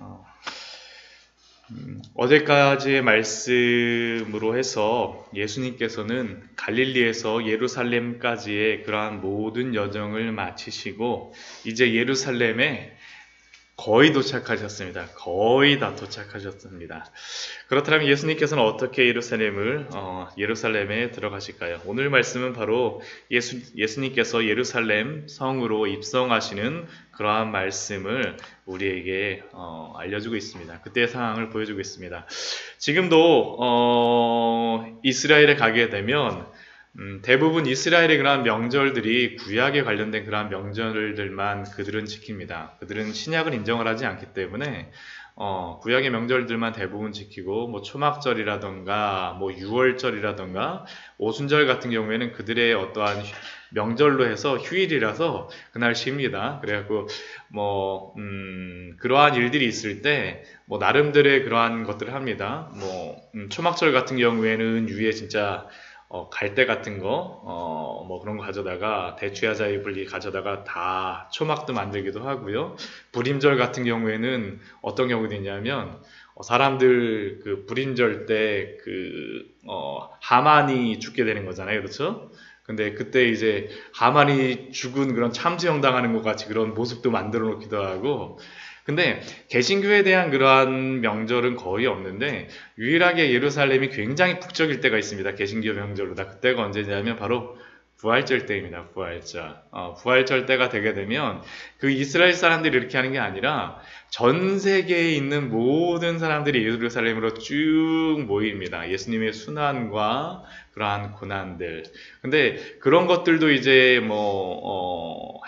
어, 어제까지의 말씀으로 해서 예수님께서는 갈릴리에서 예루살렘까지의 그러한 모든 여정을 마치시고 이제 예루살렘에 거의 도착하셨습니다. 거의 다 도착하셨습니다. 그렇다면 예수님께서는 어떻게 예루살렘에 들어가실까요? 오늘 말씀은 바로 예수님께서 예루살렘 성으로 입성하시는 그러한 말씀을 우리에게 알려주고 있습니다. 그때의 상황을 보여주고 있습니다. 지금도 이스라엘에 가게 되면 대부분 이스라엘의 그러한 명절들이 구약에 관련된 그러한 명절들만 그들은 지킵니다. 그들은 신약을 인정을 하지 않기 때문에 구약의 명절들만 대부분 지키고 뭐 초막절이라던가 뭐 유월절이라던가 오순절 같은 경우에는 그들의 어떠한 명절로 해서 휴일이라서 그날 쉽니다. 그래갖고 뭐 그러한 일들이 있을 때 뭐 나름대로의 그러한 것들을 합니다. 뭐 초막절 같은 경우에는 위에 진짜 갈대 같은 거, 뭐 그런 거 가져다가 대추야자의 분리 가져다가 다 초막도 만들기도 하고요. 불임절 같은 경우에는 어떤 경우도 있냐면 사람들 그 불임절 때 하만이 죽게 되는 거잖아요, 그렇죠? 근데 그때 이제 하만이 죽은 그런 참수형 당하는 것 같이 그런 모습도 만들어 놓기도 하고. 근데 개신교에 대한 그러한 명절은 거의 없는데 유일하게 예루살렘이 굉장히 북적일 때가 있습니다. 개신교 명절로. 그때가 언제냐면 바로 부활절 때입니다. 부활절. 부활절 때가 되게 되면 그 이스라엘 사람들이 이렇게 하는 게 아니라 전 세계에 있는 모든 사람들이 예루살렘으로 쭉 모입니다. 예수님의 순환과 그러한 고난들. 근데 그런 것들도 이제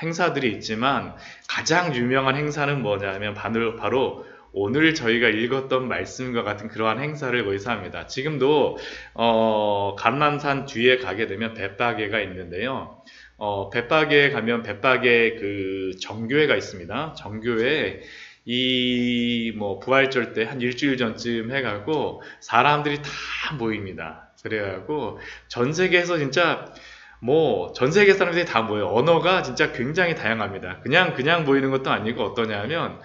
행사들이 있지만 가장 유명한 행사는 뭐냐면 바로 오늘 저희가 읽었던 말씀과 같은 그러한 행사를 의사합니다. 지금도 감람산 뒤에 가게 되면 벳바게가 있는데요. 벳바게에 가면 벳바게 그 정교회가 있습니다. 정교회에 부활절 때 한 일주일 전쯤 해가고 사람들이 다 모입니다. 그래가지고 전 세계에서 진짜 전 세계 사람들이 다 모여요. 언어가 진짜 굉장히 다양합니다. 그냥 모이는 것도 아니고 어떠냐면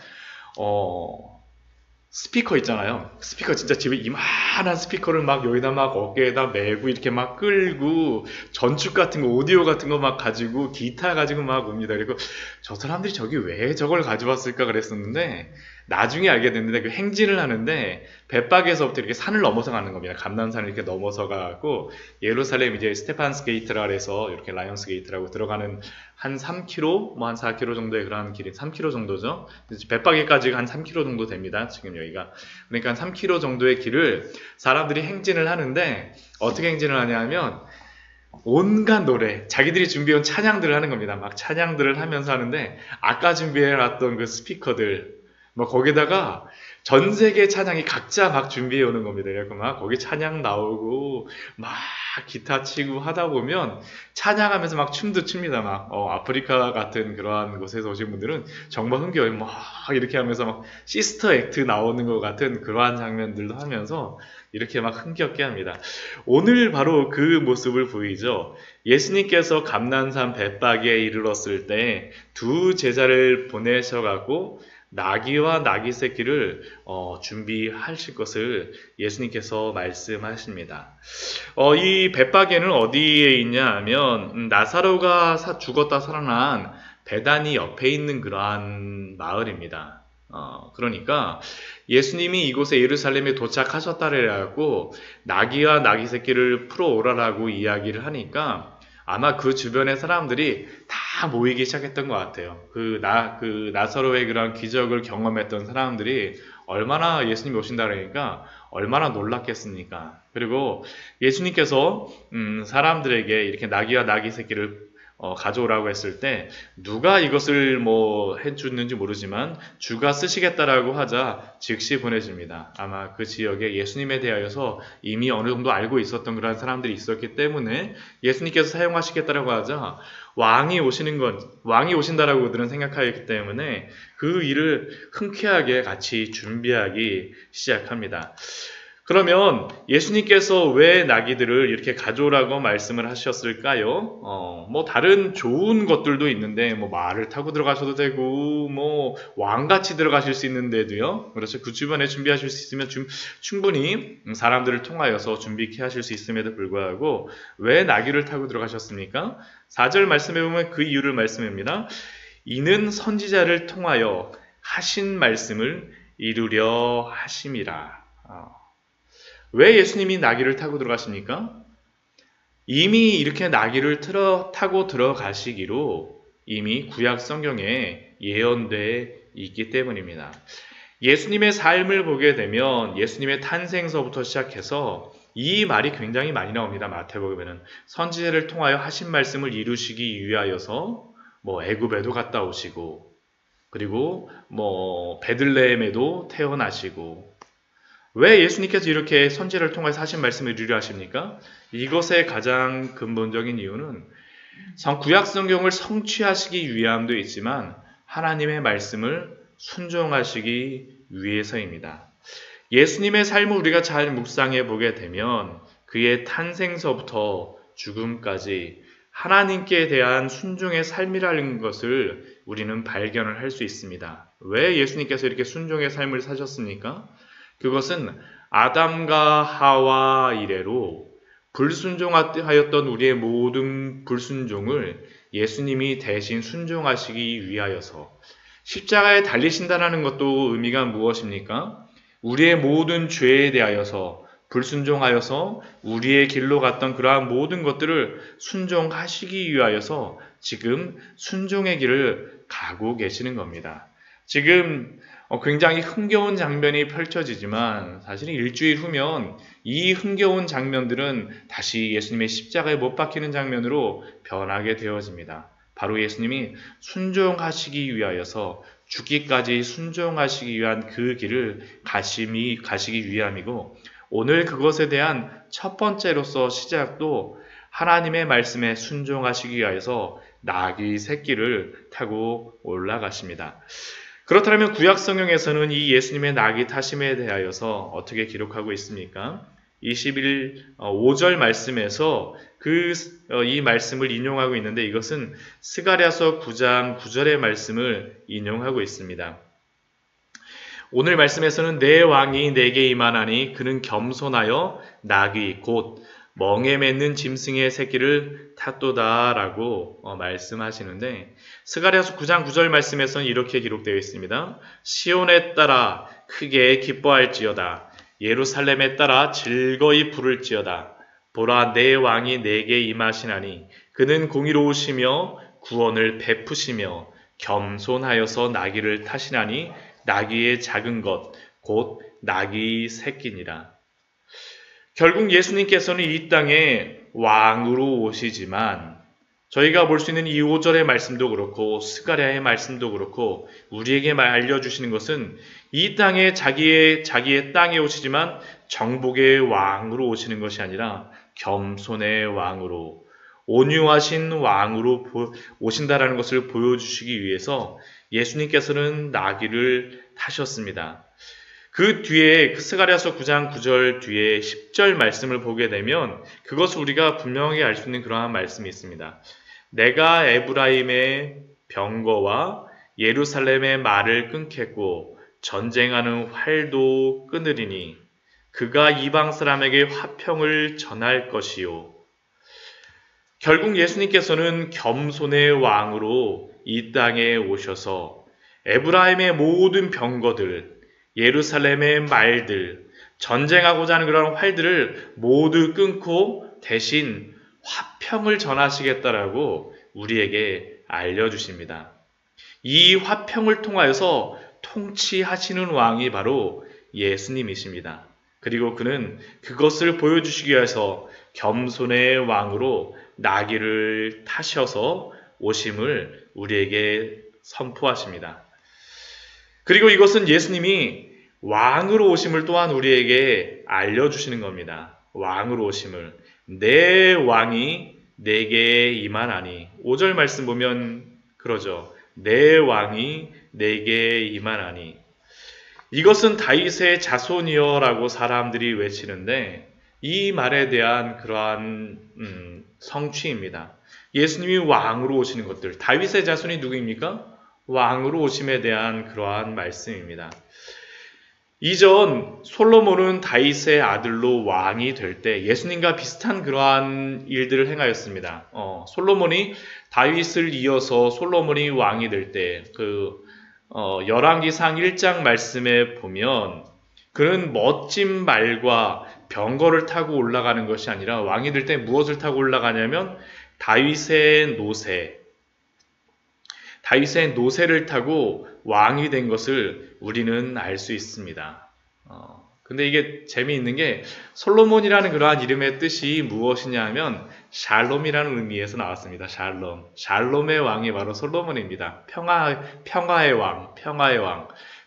스피커 있잖아요. 스피커 진짜 집에 이만한 스피커를 막 여기다 막 어깨에다 메고 이렇게 막 끌고 전축 같은 거 오디오 같은 거 막 가지고 기타 가지고 막 옵니다. 그리고 저 사람들이 저기 왜 저걸 가져왔을까 그랬었는데 나중에 알게 됐는데 그 행진을 하는데 벳박에서부터 이렇게 산을 넘어서 가는 겁니다. 감람산을 이렇게 넘어서 가고 예루살렘 이제 스테판스 게이트라 해서 이렇게 라이온스 게이트라고 들어가는 한 3km, 한 4km 정도의 그런 길이 3km 정도죠. 벳박에까지가 한 3km 정도 됩니다. 지금 여기가. 그러니까 한 3km 정도의 길을 사람들이 행진을 하는데 어떻게 행진을 하냐면 온갖 노래, 자기들이 준비해온 찬양들을 하는 겁니다. 막 찬양들을 하면서 하는데 아까 준비해놨던 그 스피커들 거기다가 전 세계 찬양이 각자 막 준비해 오는 겁니다. 그래서 막 거기 찬양 나오고 막 기타 치고 하다 보면 찬양하면서 막 춤도 춥니다. 막 아프리카 같은 그러한 곳에서 오신 분들은 정말 흥겨워요. 막 이렇게 하면서 막 시스터 액트 나오는 것 같은 그러한 장면들도 하면서 이렇게 막 흥겹게 합니다. 오늘 바로 그 모습을 보이죠. 예수님께서 감난산 벳박에 이르렀을 때 두 제자를 보내셔가고 나귀와 나귀 새끼를 준비하실 것을 예수님께서 말씀하십니다. 이 벳박에는 어디에 있냐 하면 나사로가 죽었다 살아난 베다니 옆에 있는 그러한 마을입니다. 그러니까 예수님이 이곳에 예루살렘에 도착하셨다라고 나귀와 나귀 새끼를 풀어오라라고 이야기를 하니까 아마 그 주변의 사람들이 다 모이기 시작했던 것 같아요. 그 나사로의 그런 기적을 경험했던 사람들이 얼마나 예수님이 오신다 그러니까 얼마나 놀랐겠습니까? 그리고 예수님께서 사람들에게 이렇게 나귀와 나귀 새끼를 가져오라고 했을 때 누가 이것을 해주는지 모르지만 주가 쓰시겠다라고 하자 즉시 보내줍니다. 아마 그 지역에 예수님에 대하여서 이미 어느 정도 알고 있었던 그런 사람들이 있었기 때문에 예수님께서 사용하시겠다라고 하자 왕이 오신다라고 그들은 생각하였기 때문에 그 일을 흔쾌하게 같이 준비하기 시작합니다. 그러면 예수님께서 왜 나귀들을 이렇게 가져오라고 말씀을 하셨을까요? 뭐 다른 좋은 것들도 있는데 뭐 말을 타고 들어가셔도 되고 뭐 왕같이 들어가실 수 있는데도요. 그렇죠. 그 주변에 준비하실 수 있으면 충분히 사람들을 통하여서 준비케 하실 수 있음에도 불구하고 왜 나귀를 타고 들어가셨습니까? 4절 말씀해 보면 그 이유를 말씀합니다. 이는 선지자를 통하여 하신 말씀을 이루려 하심이라. 왜 예수님이 나귀를 타고 들어가십니까? 이미 이렇게 나귀를 타고 들어가시기로 이미 구약 성경에 예언되어 있기 때문입니다. 예수님의 삶을 보게 되면 예수님의 탄생서부터 시작해서 이 말이 굉장히 많이 나옵니다. 마태복음에는 선지자를 통하여 하신 말씀을 이루시기 위하여서 뭐 애굽에도 갔다 오시고 그리고 뭐 베들레헴에도 태어나시고 왜 예수님께서 이렇게 선지자를 통해서 하신 말씀을 이루려 하십니까? 이것의 가장 근본적인 이유는 구약 성경을 성취하시기 위함도 있지만 하나님의 말씀을 순종하시기 위해서입니다. 예수님의 삶을 우리가 잘 묵상해 보게 되면 그의 탄생서부터 죽음까지 하나님께 대한 순종의 삶이라는 것을 우리는 발견을 할 수 있습니다. 왜 예수님께서 이렇게 순종의 삶을 사셨습니까? 그것은 아담과 하와 이래로 불순종하였던 우리의 모든 불순종을 예수님이 대신 순종하시기 위하여서 십자가에 달리신다는 것도 의미가 무엇입니까? 우리의 모든 죄에 대하여서 불순종하여서 우리의 길로 갔던 그러한 모든 것들을 순종하시기 위하여서 지금 순종의 길을 가고 계시는 겁니다. 지금 굉장히 흥겨운 장면이 펼쳐지지만 사실은 일주일 후면 이 흥겨운 장면들은 다시 예수님의 십자가에 못 박히는 장면으로 변하게 되어집니다. 바로 예수님이 순종하시기 위하여서 죽기까지 순종하시기 위한 그 길을 가시기 위함이고 오늘 그것에 대한 첫 번째로서 시작도 하나님의 말씀에 순종하시기 위하여서 나귀 새끼를 타고 올라가십니다. 그렇다면 구약 성경에서는 이 예수님의 나귀 타심에 대하여서 어떻게 기록하고 있습니까? 5절 말씀에서 이 말씀을 인용하고 있는데 이것은 스가랴서 9장 9절의 말씀을 인용하고 있습니다. 오늘 말씀에서는 내 왕이 내게 임하나니 그는 겸손하여 나귀 곧 멍에 맺는 짐승의 새끼를 탔도다라고 말씀하시는데 스가랴서 9장 9절 말씀에서는 이렇게 기록되어 있습니다. 시온에 따라 크게 기뻐할지어다. 예루살렘에 따라 즐거이 부를지어다. 보라 내 왕이 내게 임하시나니 그는 공의로우시며 구원을 베푸시며 겸손하여서 나귀를 타시나니 나귀의 작은 것 곧 나귀 새끼니라. 결국 예수님께서는 이 땅에 왕으로 오시지만 저희가 볼 수 있는 이 5절의 말씀도 그렇고 스가랴의 말씀도 그렇고 우리에게 알려주시는 것은 이 땅에 자기의 땅에 오시지만 정복의 왕으로 오시는 것이 아니라 겸손의 왕으로 온유하신 왕으로 오신다라는 것을 보여주시기 위해서 예수님께서는 나귀를 타셨습니다. 그 뒤에 스가랴서 9장 9절 뒤에 10절 말씀을 보게 되면 그것을 우리가 분명하게 알 수 있는 그러한 말씀이 있습니다. 내가 에브라임의 병거와 예루살렘의 말을 끊겠고 전쟁하는 활도 끊으리니 그가 이방 사람에게 화평을 전할 것이요. 결국 예수님께서는 겸손의 왕으로 이 땅에 오셔서 에브라임의 모든 병거들 예루살렘의 말들, 전쟁하고자 하는 그런 활들을 모두 끊고 대신 화평을 전하시겠다라고 우리에게 알려주십니다. 이 화평을 통하여서 통치하시는 왕이 바로 예수님이십니다. 그리고 그는 그것을 보여주시기 위해서 겸손의 왕으로 나귀를 타셔서 오심을 우리에게 선포하십니다. 그리고 이것은 예수님이 왕으로 오심을 또한 우리에게 알려주시는 겁니다. 왕으로 오심을. 내 왕이 내게 임하나니 5절 말씀 보면 그러죠. 내 왕이 내게 임하나니 이것은 다윗의 자손이여라고 사람들이 외치는데 이 말에 대한 그러한 성취입니다. 예수님이 왕으로 오시는 것들, 다윗의 자손이 누구입니까? 왕으로 오심에 대한 그러한 말씀입니다. 이전 솔로몬은 다윗의 아들로 왕이 될 때 예수님과 비슷한 그러한 일들을 행하였습니다. 솔로몬이 다윗을 이어서 솔로몬이 왕이 될 때 열왕기상 1장 말씀에 보면 그는 멋진 말과 병거를 타고 올라가는 것이 아니라 왕이 될 때 무엇을 타고 올라가냐면 다윗의 노새를 타고 왕이 된 것을 우리는 알 수 있습니다. 근데 이게 재미있는 게 솔로몬이라는 그러한 이름의 뜻이 무엇이냐 하면 샬롬이라는 의미에서 나왔습니다. 샬롬의 왕이 바로 솔로몬입니다. 평화의 왕.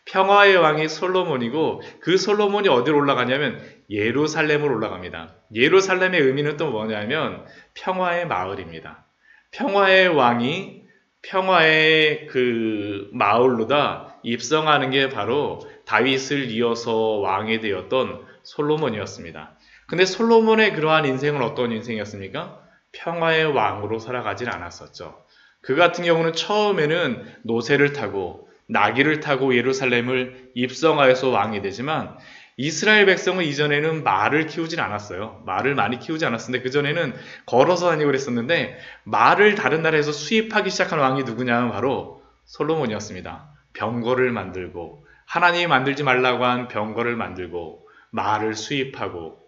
평화의 왕이 솔로몬이고 그 솔로몬이 어디로 올라가냐면 예루살렘으로 올라갑니다. 예루살렘의 의미는 또 뭐냐면 평화의 마을입니다. 평화의 왕이 평화의 그 마을로다 입성하는 게 바로 다윗을 이어서 왕이 되었던 솔로몬이었습니다. 근데 솔로몬의 그러한 인생은 어떤 인생이었습니까? 평화의 왕으로 살아가질 않았었죠. 그 같은 경우는 처음에는 노새를 타고 나귀를 타고 예루살렘을 입성하여서 왕이 되지만 이스라엘 백성은 이전에는 말을 키우질 않았어요. 말을 많이 키우지 않았는데 그전에는 걸어서 다니고 그랬었는데 말을 다른 나라에서 수입하기 시작한 왕이 누구냐면 바로 솔로몬이었습니다. 병거를 만들고 하나님이 만들지 말라고 한 병거를 만들고 말을 수입하고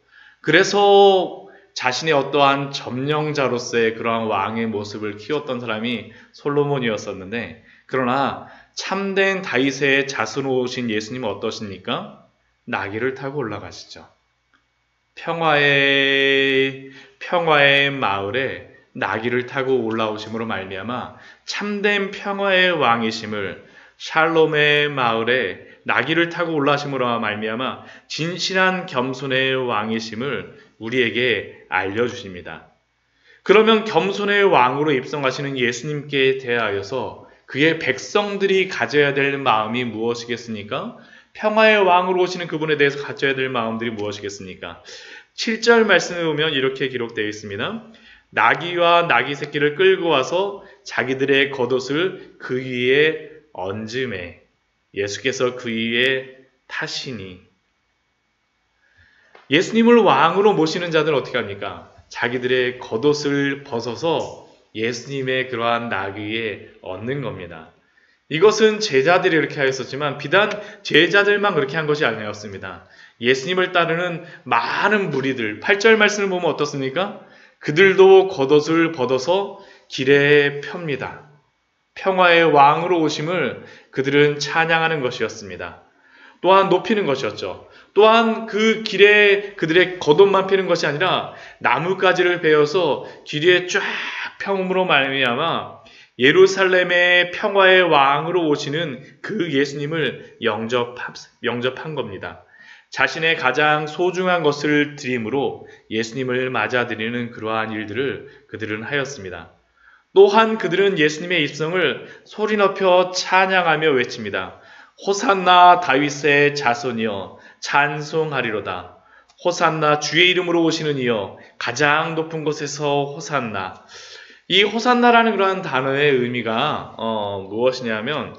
그래서 자신의 어떠한 점령자로서의 그러한 왕의 모습을 키웠던 사람이 솔로몬이었었는데 그러나 참된 다윗의 자손으로 오신 예수님은 어떠십니까? 나귀를 타고 올라가시죠. 평화의 마을에 나귀를 타고 올라오심으로 말미암아 참된 평화의 왕이심을 샬롬의 마을에 나귀를 타고 올라오심으로 말미암아 진실한 겸손의 왕이심을 우리에게 알려주십니다. 그러면 겸손의 왕으로 입성하시는 예수님께 대하여서 그의 백성들이 가져야 될 마음이 무엇이겠습니까? 평화의 왕으로 오시는 그분에 대해서 가져야 될 마음들이 무엇이겠습니까? 7절 말씀에 보면 이렇게 기록되어 있습니다. 나귀와 나귀 새끼를 끌고 와서 자기들의 겉옷을 그 위에 얹음에 예수께서 그 위에 타시니 예수님을 왕으로 모시는 자들은 어떻게 합니까? 자기들의 겉옷을 벗어서 예수님의 그러한 나귀에 얹는 겁니다. 이것은 제자들이 이렇게 하였었지만 비단 제자들만 그렇게 한 것이 아니었습니다. 예수님을 따르는 많은 무리들 8절 말씀을 보면 어떻습니까? 그들도 겉옷을 벗어서 길에 펴니다. 평화의 왕으로 오심을 그들은 찬양하는 것이었습니다. 또한 높이는 것이었죠. 또한 그 길에 그들의 겉옷만 피는 것이 아니라 나뭇가지를 베어서 길에 쫙 펴음으로 말미암아 예루살렘의 평화의 왕으로 오시는 그 예수님을 영접한 겁니다. 자신의 가장 소중한 것을 드림으로 예수님을 맞아들이는 그러한 일들을 그들은 하였습니다. 또한 그들은 예수님의 입성을 소리 높여 찬양하며 외칩니다. 호산나 다윗의 자손이여 찬송하리로다. 호산나 주의 이름으로 오시는 이여 가장 높은 곳에서 호산나. 이 호산나라는 그러한 단어의 의미가 무엇이냐면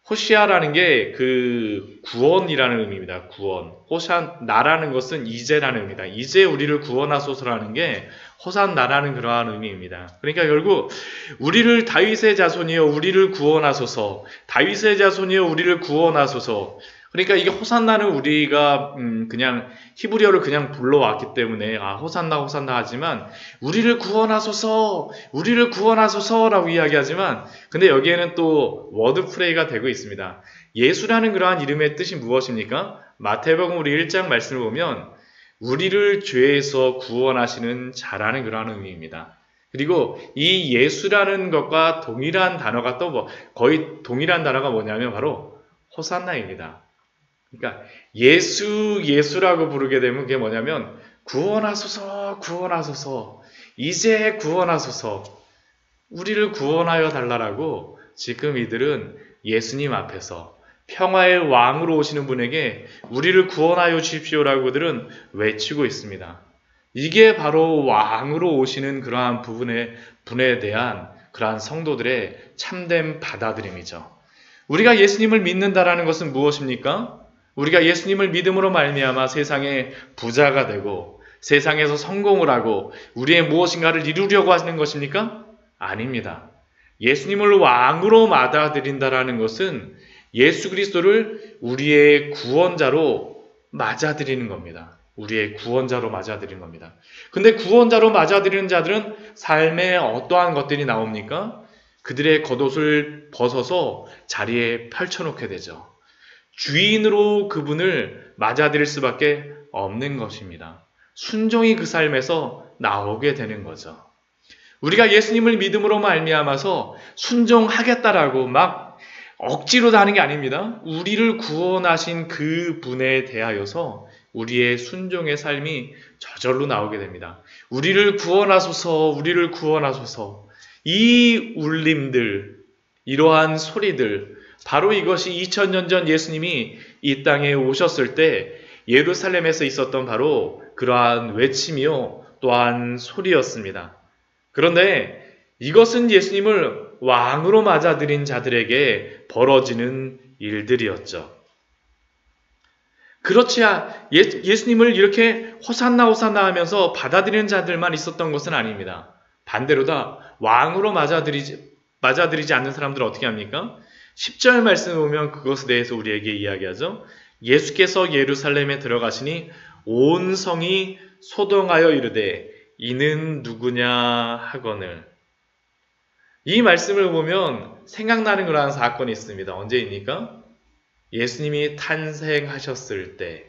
호시아라는 게 그 구원이라는 의미입니다. 구원. 호산나라는 것은 이제라는 의미다. 이제 우리를 구원하소서라는 게 호산나라는 그러한 의미입니다. 그러니까 결국 우리를 다윗의 자손이여 우리를 구원하소서. 다윗의 자손이여 우리를 구원하소서. 그러니까 이게 호산나는 우리가 그냥 히브리어를 그냥 불러왔기 때문에 호산나 하지만 우리를 구원하소서라고 이야기하지만 근데 여기에는 또 워드 프레이가 되고 있습니다. 예수라는 그러한 이름의 뜻이 무엇입니까? 마태복음 우리 1장 말씀을 보면 우리를 죄에서 구원하시는 자라는 그러한 의미입니다. 그리고 이 예수라는 것과 동일한 단어가 또 거의 동일한 단어가 뭐냐면 바로 호산나입니다. 그러니까 예수라고 부르게 되면 그게 뭐냐면 구원하소서 이제 구원하소서 우리를 구원하여 달라라고 지금 이들은 예수님 앞에서 평화의 왕으로 오시는 분에게 우리를 구원하여 주십시오라고 그들은 외치고 있습니다. 이게 바로 왕으로 오시는 그러한 분에 대한 그러한 성도들의 참된 받아들임이죠. 우리가 예수님을 믿는다라는 것은 무엇입니까? 우리가 예수님을 믿음으로 말미암아 세상의 부자가 되고 세상에서 성공을 하고 우리의 무엇인가를 이루려고 하시는 것입니까? 아닙니다. 예수님을 왕으로 받아들인다라는 것은 예수 그리스도를 우리의 구원자로 맞아들이는 겁니다. 우리의 구원자로 맞아들이는 겁니다. 근데 구원자로 맞아들이는 자들은 삶에 어떠한 것들이 나옵니까? 그들의 겉옷을 벗어서 자리에 펼쳐놓게 되죠. 주인으로 그분을 맞아들일 수밖에 없는 것입니다. 순종이 그 삶에서 나오게 되는 거죠. 우리가 예수님을 믿음으로 말미암아서 순종하겠다라고 막 억지로 하는 게 아닙니다. 우리를 구원하신 그 분에 대하여서 우리의 순종의 삶이 저절로 나오게 됩니다. 우리를 구원하소서, 우리를 구원하소서. 이 울림들, 이러한 소리들, 바로 이것이 2000년 전 예수님이 이 땅에 오셨을 때 예루살렘에서 있었던 바로 그러한 외침이요, 또한 소리였습니다. 그런데 이것은 예수님을 왕으로 맞아들인 자들에게 벌어지는 일들이었죠. 그렇지 예수님을 이렇게 호산나 호산나 하면서 받아들이는 자들만 있었던 것은 아닙니다. 반대로 다 왕으로 맞아들이지 않는 사람들은 어떻게 합니까? 10절 말씀을 보면 그것에 대해서 우리에게 이야기하죠. 예수께서 예루살렘에 들어가시니 온 성이 소동하여 이르되 이는 누구냐 하거늘. 이 말씀을 보면 생각나는 그러한 사건이 있습니다. 언제입니까? 예수님이 탄생하셨을 때,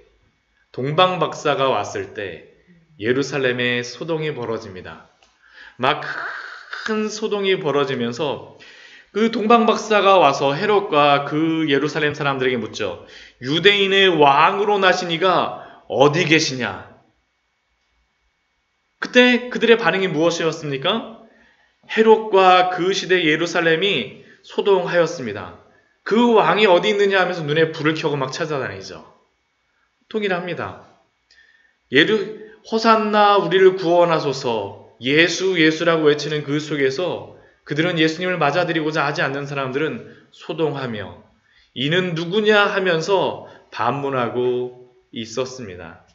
동방박사가 왔을 때 예루살렘에 소동이 벌어집니다. 막 큰 소동이 벌어지면서 그 동방박사가 와서 헤롯과 그 예루살렘 사람들에게 묻죠. 유대인의 왕으로 나신 이가 어디 계시냐? 그때 그들의 반응이 무엇이었습니까? 헤롯과 그 시대 예루살렘이 소동하였습니다. 그 왕이 어디 있느냐 하면서 눈에 불을 켜고 막 찾아다니죠. 동일합니다. 호산나 우리를 구원하소서, 예수라고 외치는 그 속에서 그들은 예수님을 맞아들이고자 하지 않는 사람들은 소동하며 이는 누구냐 하면서 반문하고 있었습니다.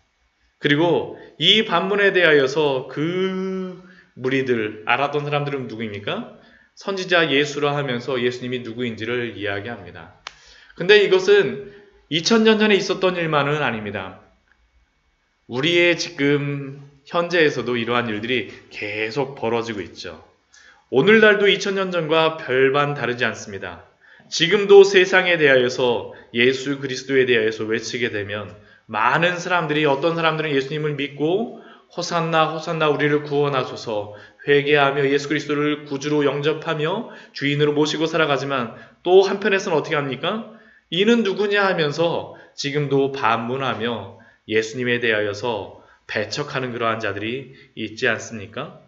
그리고 이 반문에 대하여서 그 무리들, 알았던 사람들은 누구입니까? 선지자 예수라 하면서 예수님이 누구인지를 이야기합니다. 근데 이것은 2000년 전에 있었던 일만은 아닙니다. 우리의 지금 현재에서도 이러한 일들이 계속 벌어지고 있죠. 오늘날도 2000년 전과 별반 다르지 않습니다. 지금도 세상에 대하여서 예수 그리스도에 대하여서 외치게 되면 많은 사람들이, 어떤 사람들은 예수님을 믿고 호산나 호산나 우리를 구원하소서 회개하며 예수 그리스도를 구주로 영접하며 주인으로 모시고 살아가지만 또 한편에서는 어떻게 합니까? 이는 누구냐 하면서 지금도 반문하며 예수님에 대하여서 배척하는 그러한 자들이 있지 않습니까?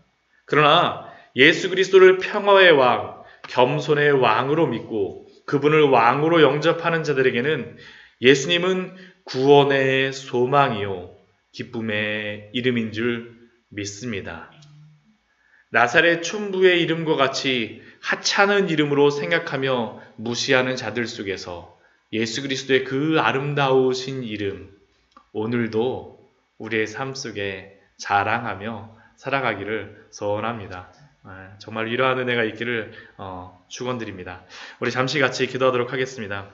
그러나 예수 그리스도를 평화의 왕, 겸손의 왕으로 믿고 그분을 왕으로 영접하는 자들에게는 예수님은 구원의 소망이요 기쁨의 이름인 줄 믿습니다. 나사렛 촌부의 이름과 같이 하찮은 이름으로 생각하며 무시하는 자들 속에서 예수 그리스도의 그 아름다우신 이름, 오늘도 우리의 삶 속에 자랑하며 살아가기를 소원합니다. 정말 이러한 은혜가 있기를 축원드립니다. 우리 잠시 같이 기도하도록 하겠습니다.